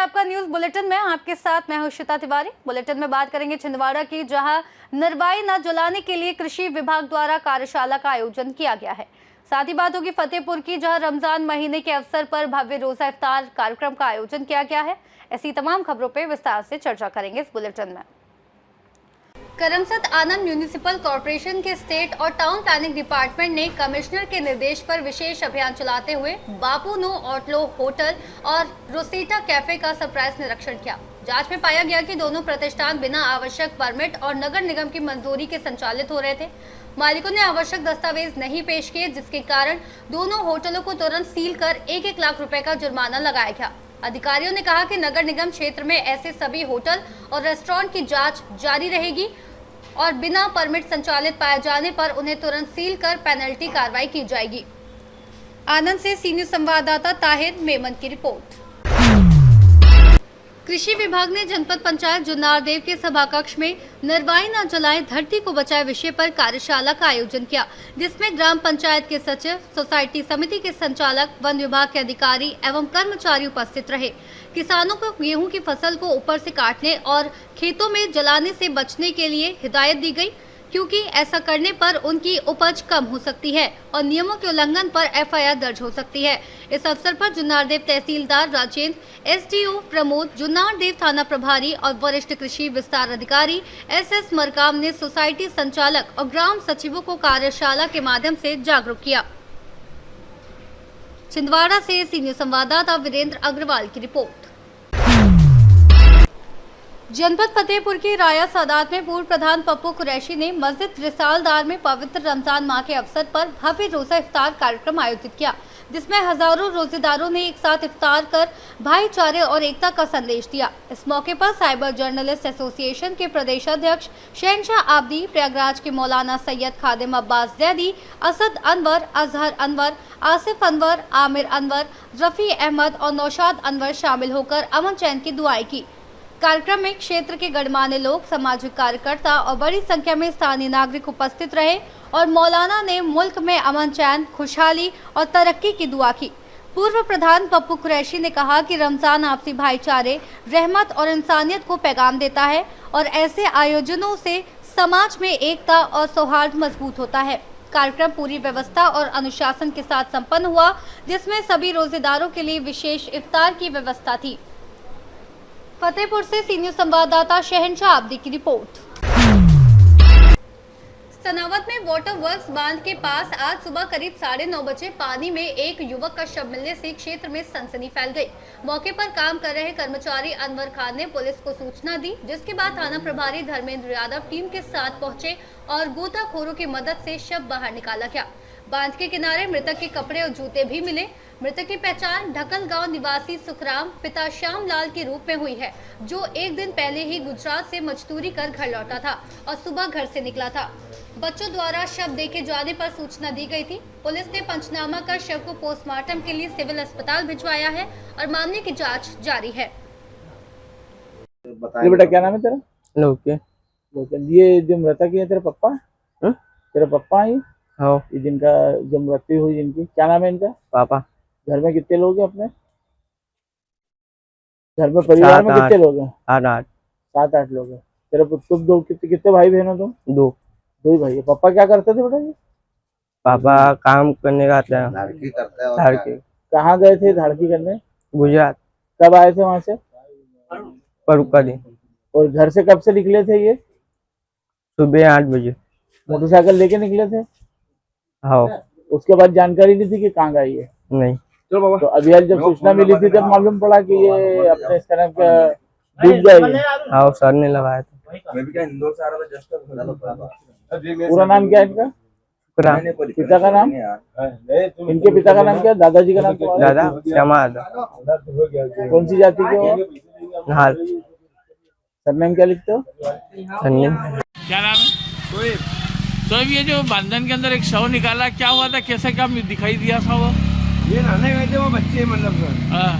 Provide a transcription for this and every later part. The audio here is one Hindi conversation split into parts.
आपका न्यूज बुलेटिन में। आपके साथ मैं हूं श्वेता तिवारी। बुलेटिन में बात करेंगे छिंदवाड़ा की, जहां नरवाई न जलाने के लिए कृषि विभाग द्वारा कार्यशाला का आयोजन किया गया है। साथ ही बात होगी फतेहपुर की, जहां रमजान महीने के अवसर पर भव्य रोजा इफ्तार कार्यक्रम का आयोजन किया गया है। ऐसी तमाम खबरों पर विस्तार से चर्चा करेंगे इस बुलेटिन में। करमसद आनंद म्यूनिसिपल कॉर्पोरेशन के स्टेट और टाउन प्लानिंग डिपार्टमेंट ने कमिश्नर के निर्देश पर विशेष अभियान चलाते हुए बापू नो ऑटलो होटल और रोसेटा कैफे का सरप्राइज निरीक्षण किया। जांच में पाया गया कि दोनों प्रतिष्ठान बिना आवश्यक परमिट और नगर निगम की मंजूरी के संचालित हो रहे थे। मालिकों ने आवश्यक दस्तावेज नहीं पेश किए, जिसके कारण दोनों होटलों को तुरंत सील कर 1-1 लाख रुपए का जुर्माना लगाया गया। अधिकारियों ने कहा कि नगर निगम क्षेत्र में ऐसे सभी होटल और रेस्टोरेंट की जांच जारी रहेगी और बिना परमिट संचालित पाए जाने पर उन्हें तुरंत सील कर पेनल्टी कार्रवाई की जाएगी। आनंद से सीनियर संवाददाता ताहिर मेमन की रिपोर्ट। कृषि विभाग ने जनपद पंचायत जुन्नारदेव के सभा कक्ष में नरवाई न जलाए धरती को बचाए विषय पर कार्यशाला का आयोजन किया, जिसमें ग्राम पंचायत के सचिव, सोसाइटी समिति के संचालक, वन विभाग के अधिकारी एवं कर्मचारी उपस्थित रहे। किसानों को गेहूं की फसल को ऊपर से काटने और खेतों में जलाने से बचने के लिए हिदायत दी गई, क्योंकि ऐसा करने पर उनकी उपज कम हो सकती है और नियमों के उल्लंघन पर एफआईआर दर्ज हो सकती है। इस अवसर पर जुन्नारदेव तहसीलदार राजेंद्र, एसडीओ प्रमोद, जुन्नारदेव थाना प्रभारी और वरिष्ठ कृषि विस्तार अधिकारी एसएस मरकाम ने सोसाइटी संचालक और ग्राम सचिवों को कार्यशाला के माध्यम से जागरूक किया। छिंदवाड़ा से सीनियर संवाददाता वीरेंद्र अग्रवाल की रिपोर्ट। जनपद फतेहपुर की राया सादात में पूर्व प्रधान पप्पू कुरैशी ने मस्जिद रिसालदार में पवित्र रमजान माह के अवसर पर भव्य रोजा इफ्तार कार्यक्रम आयोजित किया, जिसमें हजारों रोजेदारों ने एक साथ इफ्तार कर भाईचारे और एकता का संदेश दिया। इस मौके पर साइबर जर्नलिस्ट एसोसिएशन के प्रदेश अध्यक्ष शहनशाह आबदी, प्रयागराज के मौलाना सैयद खादिम अब्बास जैदी, असद अनवर, अजहर अनवर, आसिफ अनवर, आमिर अनवर, रफी अहमद और नौशाद अनवर शामिल होकर अमन चैन की दुआएं की। कार्यक्रम में क्षेत्र के गणमान्य लोग, सामाजिक कार्यकर्ता और बड़ी संख्या में स्थानीय नागरिक उपस्थित रहे और मौलाना ने मुल्क में अमन चैन, खुशहाली और तरक्की की दुआ की। पूर्व प्रधान पप्पू कुरैशी ने कहा कि रमजान आपसी भाईचारे, रहमत और इंसानियत को पैगाम देता है और ऐसे आयोजनों से समाज में एकता और सौहार्द मजबूत होता है। कार्यक्रम पूरी व्यवस्था और अनुशासन के साथ संपन्न हुआ, जिसमें सभी रोजेदारों के लिए विशेष इफ्तार की व्यवस्था थी। फतेहपुर से सीनियर संवाददाता शहनशाह आबदी की रिपोर्ट। सनावत में वाटर वर्क्स बांध के पास आज सुबह करीब 9:30 बजे पानी में एक युवक का शव मिलने से क्षेत्र में सनसनी फैल गई। मौके पर काम कर रहे कर्मचारी अनवर खान ने पुलिस को सूचना दी, जिसके बाद थाना प्रभारी धर्मेंद्र यादव टीम के साथ पहुंचे और गोताखोरों की मदद से शव बाहर निकाला गया। बांध के किनारे मृतक के कपड़े और जूते भी मिले। मृतक की पहचान ढकल गांव निवासी सुखराम पिता श्याम लाल के रूप में हुई है, जो एक दिन पहले ही गुजरात से मजदूरी कर घर लौटा था और सुबह घर से निकला था। बच्चों द्वारा शव देखे जाने पर सूचना दी गई थी। पुलिस ने पंचनामा कर शव को पोस्टमार्टम के लिए सिविल अस्पताल भिजवाया है और मामले की जाँच जारी है। बेटा क्या नाम है तेरा? लोके। ये जो मृतक है तेरे पप्पा? तेरे पप्पा है? हाँ। ये जिनका जो मृत्यु हुई, जिनकी क्या नाम है इनका? पापा। घर में कितने लोग हैं अपने? घर में परिवार में कितने लोग हैं? 7-8 लोग हैं। तेरे तुम दो कितने भाई बहन हो तुम? 2 ही भाई है। पापा क्या करते थे बेटा? ये पापा काम करने जाते हैं, धाड़की करते हैं। धाड़की कहाँ गए थे धाड़की करने? गुजरात। कब आए थे वहां से? परुका दिन। और घर से कब से निकले थे ये? सुबह 8 बजे। मोटरसाइकिल लेके निकले थे? हाँ। उसके बाद जानकारी नहीं थी कि कहाँ गई है? नहीं। चलो बाबा। तो अभी आज जब सूचना मिली थी तब मालूम पड़ा कि ये अपने इस तरह का डूब जाएगी? हाँ, सर ने लगाया था। मैं भी क्या इंदौर से आ रहा था जस्ट। पूरा नाम क्या है इनका? पिता का नाम? इनके पिता का नाम क्या? दादाजी का नाम? दादा श्यामा दादा। कौन सी जाति के हो? नाल। सरनेम क्या लिखते हो? सरनेम क्या नाम है? शोएब, ये जो बंधन के अंदर एक शव निकाला, क्या हुआ था? कैसे क्या दिखाई दिया था वो? ये नहाने गए थे वो बच्चे, मतलब हाँ।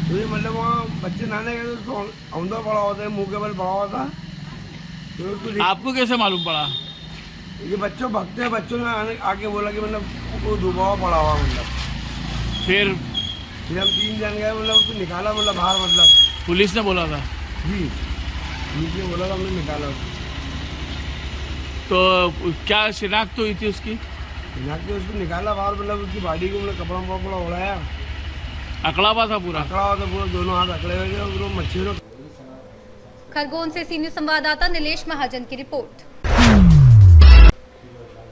तो ये मतलब वहाँ बच्चे नहाने गए थे, उसको औंधा पड़ा हुआ था, मुँह के बल पड़ा हुआ था। तो आपको कैसे मालूम पड़ा? ये बच्चों भगते हैं, बच्चों ने आके बोला कि मतलब वो डूबा हुआ पड़ा हुआ, मतलब फिर हम 3 जन गए, मतलब उसको निकाला, मतलब बाहर, मतलब पुलिस ने बोला था। जी मुझे बोला था, हमने निकाला उसको। तो क्या शिनाख्त हुई थी उसकी? के उसको निकाला बाहर, मतलब उसकी बॉडी को मतलब कपड़ा वपड़ा उड़ाया, अकड़ा हुआ था पूरा। अकड़ा हुआ था पूरा, दोनों हाथ अकड़े हुए थे और वो मच्छरों। खरगोन से सीनियर संवाददाता नीलेश महाजन की रिपोर्ट।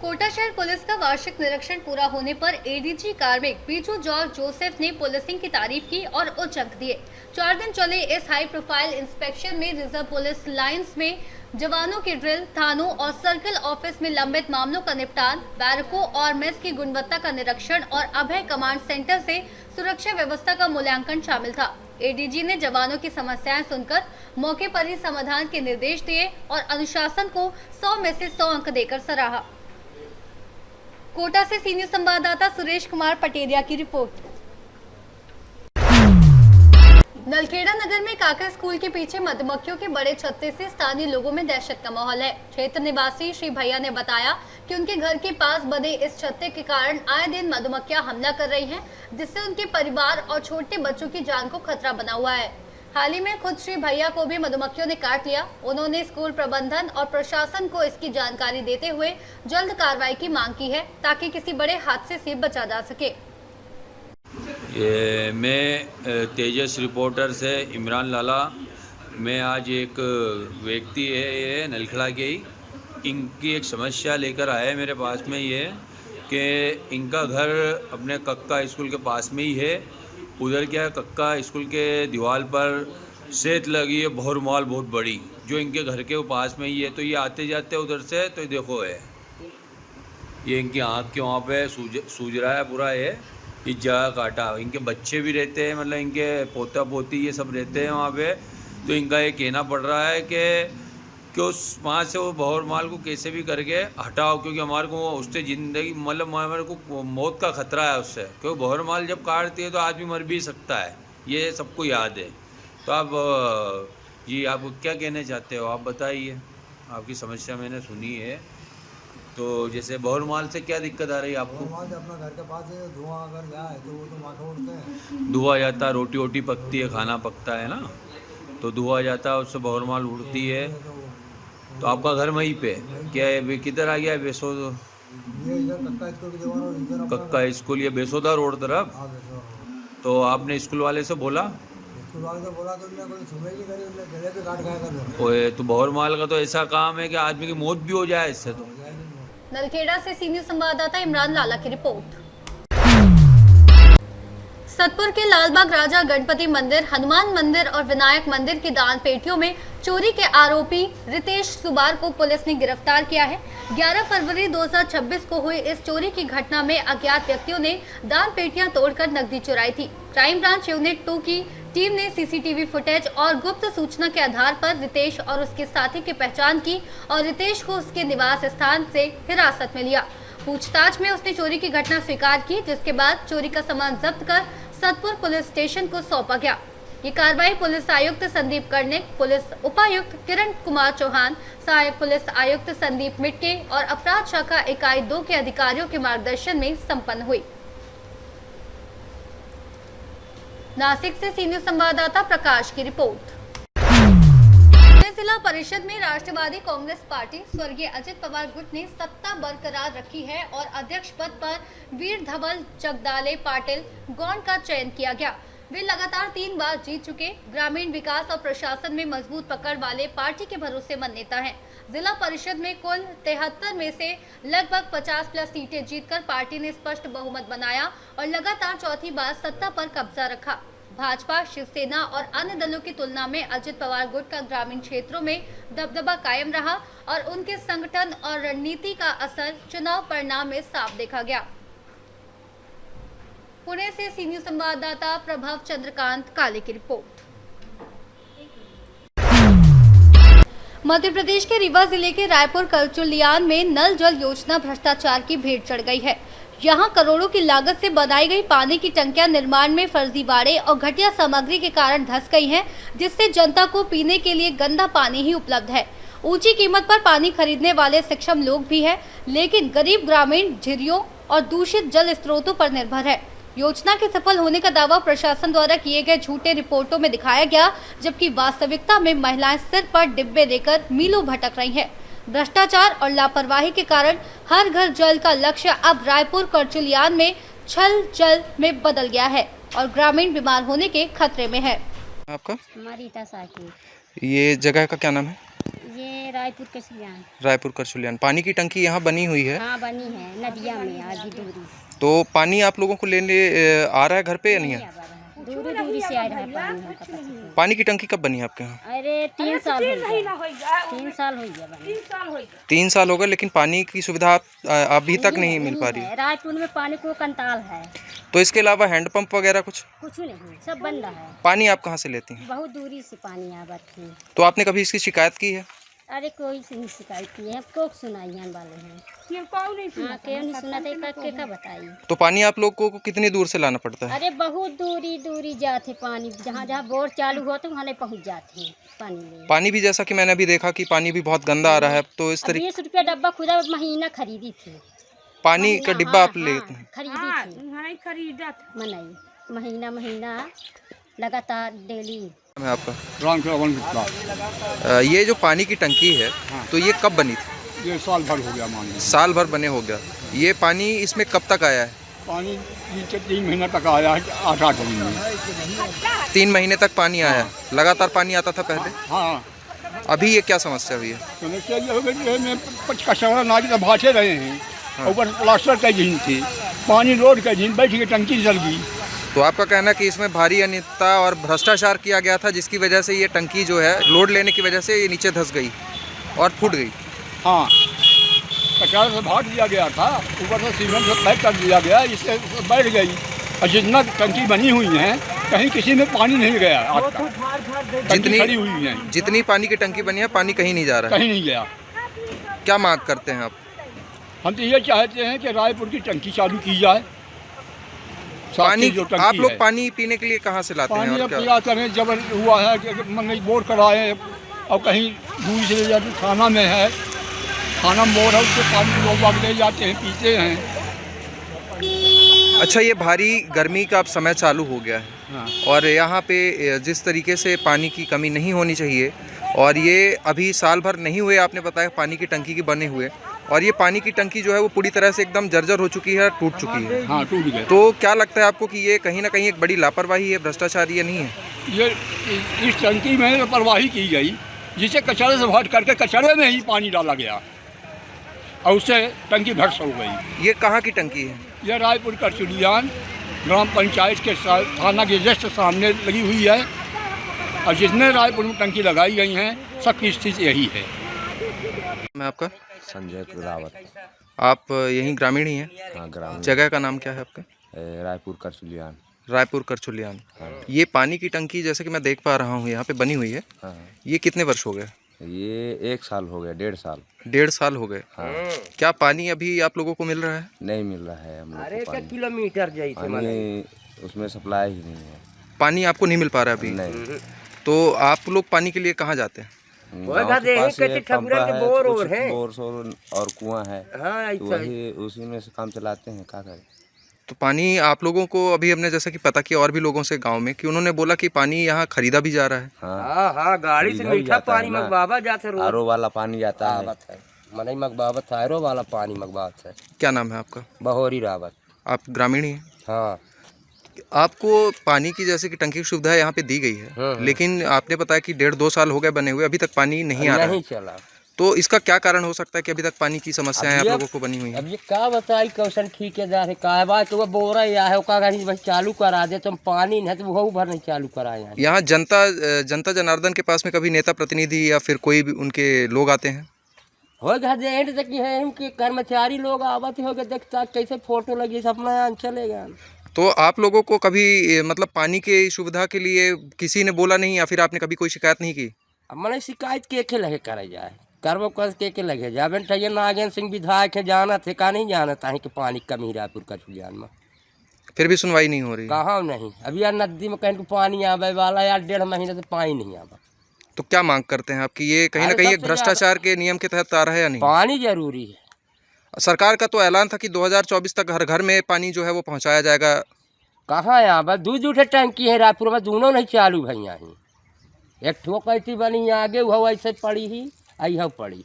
कोटा शहर पुलिस का वार्षिक निरीक्षण पूरा होने पर एडीजी कार्मिक बीजू जॉर्ज जोसेफ ने पुलिसिंग की तारीफ की और उच्च अंक दिए। 4 दिन चले इस हाई प्रोफाइल इंस्पेक्शन में रिजर्व पुलिस लाइंस में जवानों की ड्रिल, थानों और सर्कल ऑफिस में लंबित मामलों का निपटान, बैरकों और मेस की गुणवत्ता का निरीक्षण और अभय कमांड सेंटर से सुरक्षा व्यवस्था का मूल्यांकन शामिल था। एडीजी ने जवानों की समस्याएं सुनकर मौके पर ही समाधान के निर्देश दिए और अनुशासन को 100 में से 100 अंक देकर सराहा। कोटा से सीनियर संवाददाता सुरेश कुमार पटेरिया की रिपोर्ट। नलखेड़ा नगर में काका स्कूल के पीछे मधुमक्खियों के बड़े छत्ते से स्थानीय लोगों में दहशत का माहौल है। क्षेत्र निवासी श्री भैया ने बताया कि उनके घर के पास बने इस छत्ते के कारण आए दिन मधुमक्खियां हमला कर रही हैं, जिससे उनके परिवार और छोटे बच्चों की जान को खतरा बना हुआ है। हाल ही में खुद श्री भैया को भी मधुमक्खियों ने काट लिया। उन्होंने स्कूल प्रबंधन और प्रशासन को इसकी जानकारी देते हुए जल्द कार्रवाई की मांग की है, ताकि किसी बड़े हादसे से बचा जा सके। ये मैं तेजस रिपोर्टर से इमरान लाला। मैं आज एक व्यक्ति है, ये नलखेड़ा के ही, इनकी एक समस्या लेकर आया मेरे पास में, ये कि इनका घर अपने कक्का स्कूल के पास में ही है। उधर क्या है, कक्का स्कूल के दीवार पर सेत लगी है बहुरमाल बहुत बड़ी, जो इनके घर के पास में ही है। तो ये आते जाते उधर से, तो देखो है ये इनकी आँख के वहाँ पे सूज रहा है पूरा, ये इस जगह काटा। इनके बच्चे भी रहते हैं, मतलब इनके पोता पोती ये सब रहते हैं वहाँ पे। तो इनका ये कहना पड़ रहा है कि उस वहाँ से वो बहुर माल को कैसे भी करके हटाओ, क्योंकि हमारे को उससे ज़िंदगी, मतलब हमारे को मौत का खतरा है उससे, क्योंकि बहुर माल जब काटती है तो आदमी मर भी सकता है, ये सबको याद है। तो आप ये आप क्या कहना चाहते हो, आप बताइए। आपकी समस्या मैंने सुनी है, तो जैसे बहुर माल से क्या दिक्कत आ रही है आपको? अपना घर के पास है, धुआं अगर जाए तो वो तो माखा उड़ते हैं, धुआं जाता है, रोटी वोटी पकती है, खाना पकता है ना, तो धुआं जाता है, उससे बहुर माल उड़ती है। तो आपका घर वहीं पे क्या है, किधर आ गया है? बेसोदा, ये इधर कक्का स्कूल की दीवार और इधर कक्का स्कूल, ये बेसोदा रोड तरफ। तो आपने स्कूल वाले से बोला? स्कूल वाले से बोला तो उन्होंने कोई सुनवाई नहीं करी, उन्होंने गले पे काट खाया। ओए, तो बहुर माल का तो ऐसा काम है कि आदमी की मौत भी हो जाए इससे। तो नलखेड़ा से सीनियर संवाददाता इमरान लाला की रिपोर्ट। सतपुर के लालबाग राजा गणपति मंदिर, हनुमान मंदिर और विनायक मंदिर की दान पेटियों में चोरी के आरोपी रितेश सुबार को पुलिस ने गिरफ्तार किया है। 11 फरवरी 2026 को हुई इस चोरी की घटना में अज्ञात व्यक्तियों ने दान पेटियां तोड़कर नकदी चुराई थी। क्राइम ब्रांच यूनिट 2 की टीम ने सीसीटीवी फुटेज और गुप्त सूचना के आधार पर रितेश और उसके साथी की पहचान की और रितेश को उसके निवास स्थान से हिरासत में लिया। पूछताछ में उसने चोरी की घटना स्वीकार की, जिसके बाद चोरी का सामान जब्त कर सतपुर पुलिस स्टेशन को सौंपा गया। ये कार्रवाई पुलिस आयुक्त संदीप कर्णिक, पुलिस उपायुक्त किरण कुमार चौहान, सहायक पुलिस आयुक्त संदीप मिटके और अपराध शाखा इकाई 2 के अधिकारियों के मार्गदर्शन में संपन्न हुई। नासिक से सीनियर संवाददाता प्रकाश की रिपोर्ट। जिला परिषद में राष्ट्रवादी कांग्रेस पार्टी स्वर्गीय अजित पवार गुट ने सत्ता बरकरार रखी है और अध्यक्ष पद पर वीर धवल जगदाले पाटिल गौंड का चयन किया गया। वे लगातार 3 बार जीत चुके ग्रामीण विकास और प्रशासन में मजबूत पकड़ वाले पार्टी के भरोसेमंद नेता हैं। जिला परिषद में कुल 73 में से लगभग 50+ सीटें जीतकर पार्टी ने स्पष्ट बहुमत बनाया और लगातार चौथी बार सत्ता पर कब्जा रखा। भाजपा, शिवसेना और अन्य दलों की तुलना में अजित पवार गुट का ग्रामीण क्षेत्रों में दबदबा कायम रहा और उनके संगठन और रणनीति का असर चुनाव परिणाम में साफ देखा गया। पुणे से सीनियर संवाददाता प्रभव चंद्रकांत काले की रिपोर्ट। मध्य प्रदेश के रीवा जिले के रायपुर कलचुलियान में नल जल योजना भ्रष्टाचार की भेंट चढ़ गई है। यहां करोड़ों की लागत से बनाई गई पानी की टंकियां निर्माण में फर्जीवाड़े और घटिया सामग्री के कारण धंस गई हैं, जिससे जनता को पीने के लिए गंदा पानी ही उपलब्ध है। ऊंची कीमत पर पानी खरीदने वाले सक्षम लोग भी हैं, लेकिन गरीब ग्रामीण झिर्रियों और दूषित जल स्रोतों पर निर्भर है। योजना के सफल होने का दावा प्रशासन द्वारा किए गए झूठे रिपोर्टों में दिखाया गया, जबकि वास्तविकता में महिलाएं सिर पर डिब्बे लेकर मीलों भटक रही हैं। भ्रष्टाचार और लापरवाही के कारण हर घर जल का लक्ष्य अब रायपुर करचुलियान में छल जल में बदल गया है और ग्रामीण बीमार होने के खतरे में है। आपका हमारी रीता साकी, ये जगह का क्या नाम है? ये रायपुर करचुलियान। रायपुर करचुलियान। पानी की टंकी यहाँ बनी हुई है? हाँ बनी है, नदिया में आधी दूरी। तो पानी आप लोगों को लेने आ रहा है घर पे या नहीं है? दूरी दूरी से आ रहा है पानी हमका पता नहीं। पानी की टंकी कब बनी है आपके यहाँ? अरे 3 साल हो गया, 3 साल हो गया बनी। 3 साल हो गए, लेकिन पानी की सुविधा अभी तक नहीं मिल पा रही। रायपुर में पानी को कंताल है, तो इसके अलावा हैंडपंप वगैरह कुछ नहीं, सब बंद है। पानी आप कहाँ से लेती हैं? बहुत दूरी से पानी आती है। तो आपने कभी इसकी शिकायत की है? अरे कोई से नहीं शिकायत की है, कोक सुनाई वाले हैं। क्यों नहीं सुनाते, का बताइए। तो पानी आप लोग को कितनी दूर से लाना पड़ता है? अरे बहुत दूरी जाते पानी, जहाँ जहाँ बोर चालू होते वहाँ नहीं पहुँच जाते हैं पानी में। पानी भी जैसा कि मैंने अभी देखा कि पानी भी बहुत गंदा आ रहा है, तो इस तरीके 20 रुपया डब्बा खुदा महीना खरीदी थी। पानी का डिब्बा आप लेते हैं? खरीदी थी, महीना लगातार डेली। है आपका? राम श्रवण गुप्ता। ये जो पानी की टंकी है, तो ये कब बनी थी? ये साल भर हो गया मान लीजिए। साल भर बने हो गया। ये पानी इसमें कब तक आया है? पानी 3 महीना तक आया है, 8 दिन में। 3 महीने तक पानी आया? लगातार पानी आता था पहले? हाँ। अभी ये क्या समस्या हुई है? समस्या ये हो गई है, कचरा नाली तो भाटे रहे हैं, ऊपर प्लास्टर का झीन थी, पानी रोड का झीन, बैठ के टंकी जल गई। तो आपका कहना है कि इसमें भारी अनियमितता और भ्रष्टाचार किया गया था, जिसकी वजह से ये टंकी जो है लोड लेने की वजह से ये नीचे धंस गई और फूट गई। हाँ, कचरा से भाट दिया गया था, ऊपर से सीमेंट से पैक कर दिया गया, इससे बैठ गई। और जितना टंकी बनी हुई है, कहीं किसी में पानी नहीं गया आज तक। खड़ी हुई है, जितनी पानी की टंकी बनी है, पानी कहीं नहीं जा रहा है? कहीं नहीं गया। क्या मांग करते हैं आप? हम तो ये चाहते हैं कि रायपुर की टंकी चालू की जाए। पानी जो आप लोग पानी पीने के लिए कहाँ से लाते हैं? पानी और क्या? पिया करें, जब हुआ है कि मंगई बोर कराए और कहीं दूर से ले जाते, थाना में है, थाना में बोर है, उससे पानी लोग ले जाते हैं, पीते हैं। अच्छा, ये भारी गर्मी का अब समय चालू हो गया है। हाँ। और यहाँ पे जिस तरीके से पानी की कमी नहीं होनी चाहिए, और ये अभी साल भर नहीं हुए आपने बताया पानी की टंकी के बने हुए, और ये पानी की टंकी जो है वो पूरी तरह से एकदम जर्जर हो चुकी है, टूट चुकी है। हाँ, टूट गए। तो क्या लगता है आपको कि ये कहीं ना कहीं एक बड़ी लापरवाही है, भ्रष्टाचार ये नहीं है? ये इस टंकी में लापरवाही की गई, जिसे कचरे से भर करके कचरे में ही पानी डाला गया और उससे टंकी भ्रष्ट हो गई। ये कहाँ की टंकी है? यह रायपुर करचुलियान ग्राम पंचायत के थाना के जस्ट सामने लगी हुई है, और जितने रायपुर में टंकी लगाई गई हैं, सबकी स्थिति यही है। मैं आपका संजय रावत। आप यहीं ग्रामीण ही हैं? हाँ, ग्रामीण। जगह का नाम क्या है आपका? रायपुर करचुलियान। रायपुर करचुलियान। हाँ। ये पानी की टंकी जैसे कि मैं देख पा रहा हूँ यहाँ पे बनी हुई है। हाँ। ये कितने वर्ष हो गए? ये 1 साल हो गया, 1.5 साल। 1.5 साल हो गए। हाँ। क्या पानी अभी आप लोगों को मिल रहा है? नहीं मिल रहा है हम लोग को पानी। किलोमीटर पानी उसमें सप्लाई ही नहीं है। पानी आपको नहीं मिल पा रहा अभी? नहीं। तो आप लोग पानी के लिए कहाँ जाते हैं? गाँव के पास ये पंप है, कुछ बोर और कुआं है, तो वही उसी में से काम चलाते हैं। क्या करें? तो पानी आप लोगों को अभी हमने जैसा कि पता किया और भी लोगों से गांव में कि उन्होंने बोला कि पानी यहाँ खरीदा भी जा रहा है। हाँ, गाड़ी से मीठा पानी मंगवावा जाते हैं। आरओ वाला पानी आता है। मन मंगवावत है, आरओ वाला पानी मंगवावत है। क्या नाम है आपका? बहोरी रावत। आप ग्रामीण ही हैं? हाँ। आपको पानी की जैसे कि टंकी की सुविधा यहाँ पे दी गई है, लेकिन आपने बताया कि 1.5-2 साल हो गए बने हुए, अभी तक पानी नहीं आ रहा है। नहीं चला। तो इसका क्या कारण हो सकता है कि अभी तक पानी की समस्याएं आप लोगों को बनी हुई हैं? अब ये क्या बताई क्वेश्चन ठेकेदार है का बात, तो वो बोरा या है का गाड़ी बस चालू करा दे, तुम पानी नहीं तो वो भर नहीं चालू कराए। यहाँ जनता जनार्दन के पास में कभी नेता प्रतिनिधि या फिर कोई भी उनके लोग आते हैं? हो गया एंड तक है, उनके कर्मचारी लोग आवत हो गए, देखता कैसे फोटो लगी अपना यहाँ चलेगा। तो आप लोगों को कभी मतलब पानी की सुविधा के लिए किसी ने बोला नहीं, या फिर आपने कभी कोई शिकायत नहीं की? अब मैंने शिकायत के लगे करे जाए, करबो कर के लगे जाए। ये नागेंद्र सिंह विधायक है, जाना थे का नहीं जाना था कि पानी कमी रायपुर करचुलियान में, फिर भी सुनवाई नहीं हो रही? कहाँ नहीं। अभी यार नदी में कहीं पानी आवे वाला यार 1.5 महीने से पानी नहीं आवा। तो क्या मांग करते हैं आपकी? ये कहीं ना कहीं एक भ्रष्टाचार के नियम के तहत आ रहा है या नहीं? पानी जरूरी है। सरकार का तो ऐलान था कि 2024 तक हर घर में पानी जो है वो पहुंचाया जाएगा। कहाँ यहाँ बस दू जूठे टंकी है रायपुर में, दोनों नहीं चालू भाई यहाँ। एक ठो कहती बनी आगे वो ऐसे पड़ी ही आई हो पड़ी।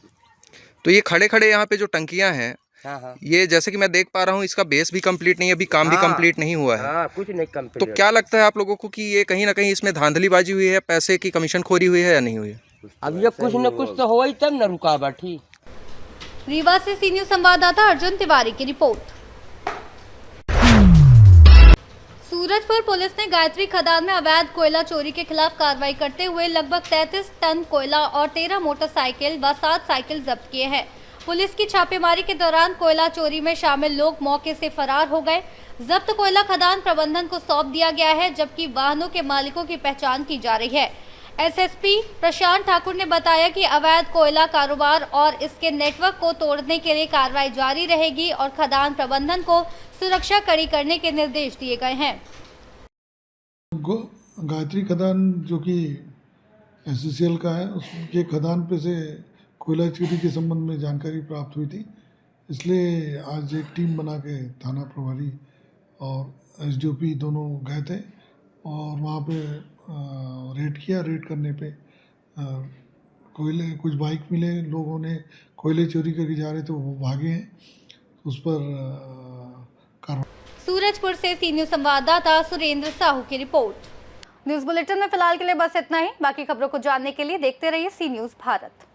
तो ये खड़े खड़े यहाँ पे जो टंकियाँ हैं, हाँ। ये जैसे कि मैं देख पा रहा हूँ इसका बेस भी कंप्लीट नहीं है, अभी काम भी कंप्लीट नहीं हुआ है। हाँ, कुछ नहीं कंप्लीट। तो क्या लगता है आप लोगों को कि ये कहीं ना कहीं इसमें धांधलीबाजी हुई है, पैसे की कमीशन खोरी हुई है या नहीं हुई है? अब ये कुछ न कुछ तो हो ही तब न रुकावट ही। रीवा से सी न्यूज़ संवाददाता अर्जुन तिवारी की रिपोर्ट। सूरजपुर पुलिस ने गायत्री खदान में अवैध कोयला चोरी के खिलाफ कार्रवाई करते हुए लगभग 33 टन कोयला और 13 मोटरसाइकिल व 7 साइकिल जब्त किए हैं। पुलिस की छापेमारी के दौरान कोयला चोरी में शामिल लोग मौके से फरार हो गए। जब्त कोयला खदान प्रबंधन को सौंप दिया गया है, जबकि वाहनों के मालिकों की पहचान की जा रही है। एसएसपी प्रशांत ठाकुर ने बताया कि अवैध कोयला कारोबार और इसके नेटवर्क को तोड़ने के लिए कार्रवाई जारी रहेगी और खदान प्रबंधन को सुरक्षा कड़ी करने के निर्देश दिए गए हैं। गायत्री खदान जो कि एससीसीएल का है, उसके खदान पे से कोयला चोरी के संबंध में जानकारी प्राप्त हुई थी, इसलिए आज एक टीम बना के थाना प्रभारी और एसडीओपी दोनों गए थे और वहाँ पे रेड किया। रेड करने पे कोयले कुछ बाइक मिले, लोगों ने कोयले चोरी करके जा रहे थे, वो भागे हैं, उस पर कार्रवाई। सूरजपुर से सी न्यूज़ संवाददाता सुरेंद्र साहू की रिपोर्ट। न्यूज़ बुलेटिन में फिलहाल के लिए बस इतना ही। बाकी खबरों को जानने के लिए देखते रहिए सी न्यूज़ भारत।